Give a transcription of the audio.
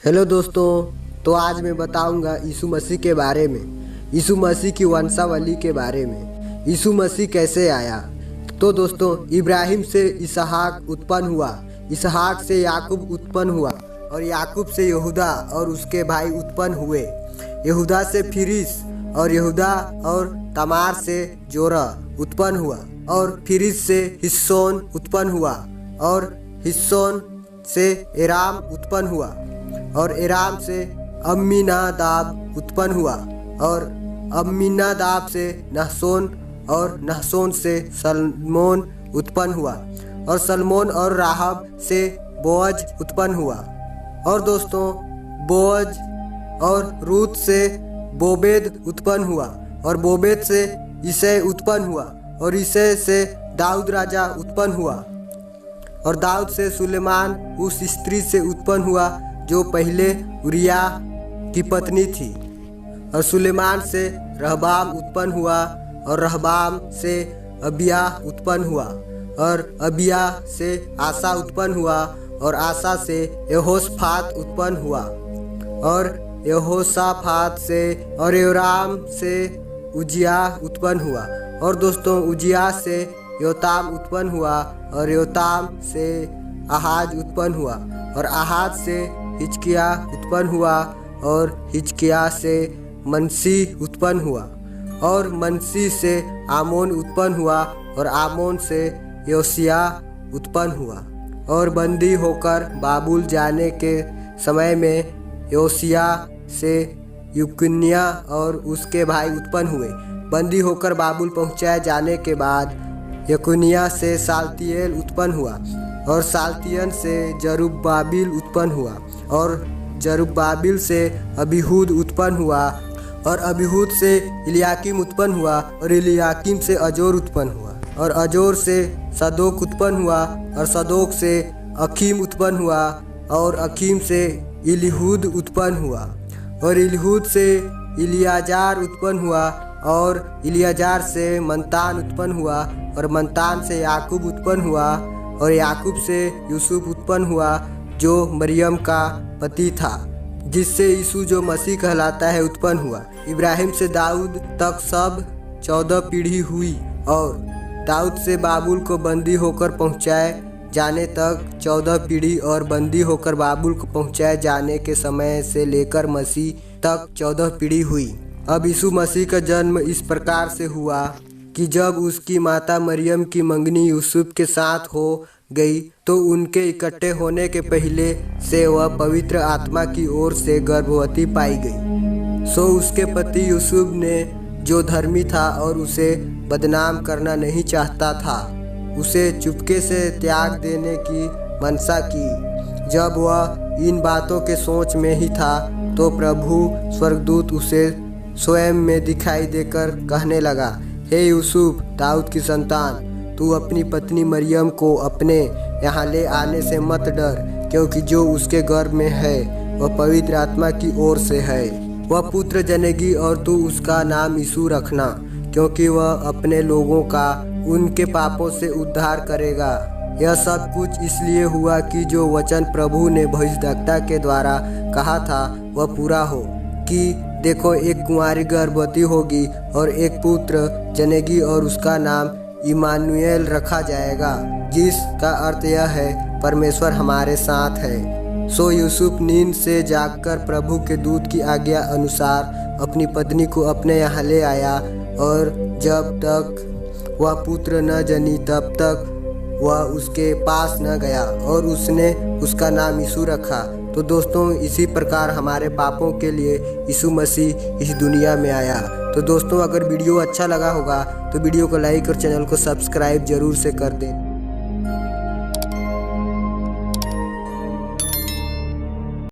Hello दोस्तों, तो आज मैं बताऊंगा यीशु मसीह के बारे में, यीशु मसीह की वंशावली के बारे में। यीशु मसीह कैसे आया? तो दोस्तों, इब्राहिम से इसहाक उत्पन्न हुआ, इसहाक से याकूब उत्पन्न हुआ और याकूब से यहूदा और उसके भाई उत्पन्न हुए। यहूदा से फिरिस और यहूदा और तमार से जोरा उत्पन्न हुआ और फिरिस से हिस्सोन उत्पन्न हुआ और हिस्सोन से एराम उत्पन्न हुआ और एराम से अम्मीनादाब उत्पन्न हुआ और अम्मीनादाब से नहसोन और नहसोन से सलमोन उत्पन्न हुआ और सलमोन और राहब से बोअज उत्पन्न हुआ। और दोस्तों, बोअज और रूत से बोबेद उत्पन्न हुआ और बोबेद से इसे उत्पन्न हुआ और इसे से दाऊद राजा उत्पन्न हुआ और दाऊद से सुलेमान उस स्त्री से उत्पन्न हुआ जो पहले उरिया की पत्नी थी। और सुलेमान से रहबाम उत्पन्न हुआ और रहबाम से अबिया उत्पन्न हुआ और अबिया से आसा उत्पन्न हुआ और आसा से यहोशाफात उत्पन्न हुआ और यहोशाफात से और योराम से उजिया उत्पन्न हुआ। और दोस्तों, उजिया से योताम उत्पन्न हुआ और योताम से आहाज उत्पन्न हुआ और आहाज से हिजकिया उत्पन्न हुआ और हिजकिया से मनसी उत्पन्न हुआ और मनसी से आमोन उत्पन्न हुआ और आमोन से योसिया उत्पन्न हुआ। और बंदी होकर बाबुल जाने के समय में योसिया से युकन्या और उसके भाई उत्पन्न हुए। बंदी होकर बाबुल पहुँचाए जाने के बाद यकुनिया से साल्तियेल उत्पन्न हुआ और साल्तियन से जरुब्बाबिल उत्पन्न हुआ और जरुब्बाबिल से अबीहूद उत्पन्न हुआ और अबीहूद से इलियाकीम उत्पन्न हुआ और इलियाकीम से अजोर उत्पन्न हुआ और अजोर से सदोक उत्पन्न हुआ और सदोक से अखीम उत्पन्न हुआ और अखीम से इलीहूद उत्पन्न हुआ और इलीहूद से इलियाजार उत्पन्न हुआ और इलियाजार से मनतान उत्पन्न हुआ और मनतान से याकूब उत्पन्न हुआ और याकूब से यूसुफ उत्पन्न हुआ जो मरियम का पति था, जिससे यीशु जो मसीह कहलाता है उत्पन्न हुआ। इब्राहिम से दाऊद तक सब 14 पीढ़ी हुई और दाऊद से बाबुल को बंदी होकर पहुँचाए जाने तक 14 पीढ़ी और बंदी होकर बाबुल को पहुँचाए जाने के समय से लेकर मसीह तक 14 पीढ़ी हुई। अब यीशु मसीह का जन्म इस प्रकार से हुआ कि जब उसकी माता मरियम की मंगनी यूसुफ के साथ हो गई तो उनके इकट्ठे होने के पहले से वह पवित्र आत्मा की ओर से गर्भवती पाई गई। सो उसके पति यूसुफ ने, जो धर्मी था और उसे बदनाम करना नहीं चाहता था, उसे चुपके से त्याग देने की मनसा की। जब वह इन बातों के सोच में ही था तो प्रभु स्वर्गदूत उसे स्वयं में दिखाई देकर कहने लगा, हे यूसुफ, दाऊद की संतान, तू अपनी पत्नी मरियम को अपने यहाँ ले आने से मत डर, क्योंकि जो उसके गर्भ में है वह पवित्र आत्मा की ओर से है। वह पुत्र जनेगी और तू उसका नाम यीशु रखना, क्योंकि वह अपने लोगों का उनके पापों से उद्धार करेगा। यह सब कुछ इसलिए हुआ कि जो वचन प्रभु ने भविष्यद्वक्ता के द्वारा कहा था वह पूरा हो, कि देखो, एक कुंवारी गर्भवती होगी और एक पुत्र जनेगी और उसका नाम इमानुएल रखा जाएगा, जिसका अर्थ यह है परमेश्वर हमारे साथ है। सो यूसुफ नींद से जागकर प्रभु के दूत की आज्ञा अनुसार अपनी पत्नी को अपने यहाँ ले आया और जब तक वह पुत्र न जनी तब तक वह उसके पास न गया और उसने उसका नाम यीशु रखा। तो दोस्तों, इसी प्रकार हमारे पापों के लिए यीशु मसीह इस दुनिया में आया। तो दोस्तों, अगर वीडियो अच्छा लगा होगा तो वीडियो को लाइक और चैनल को सब्सक्राइब जरूर से कर दें।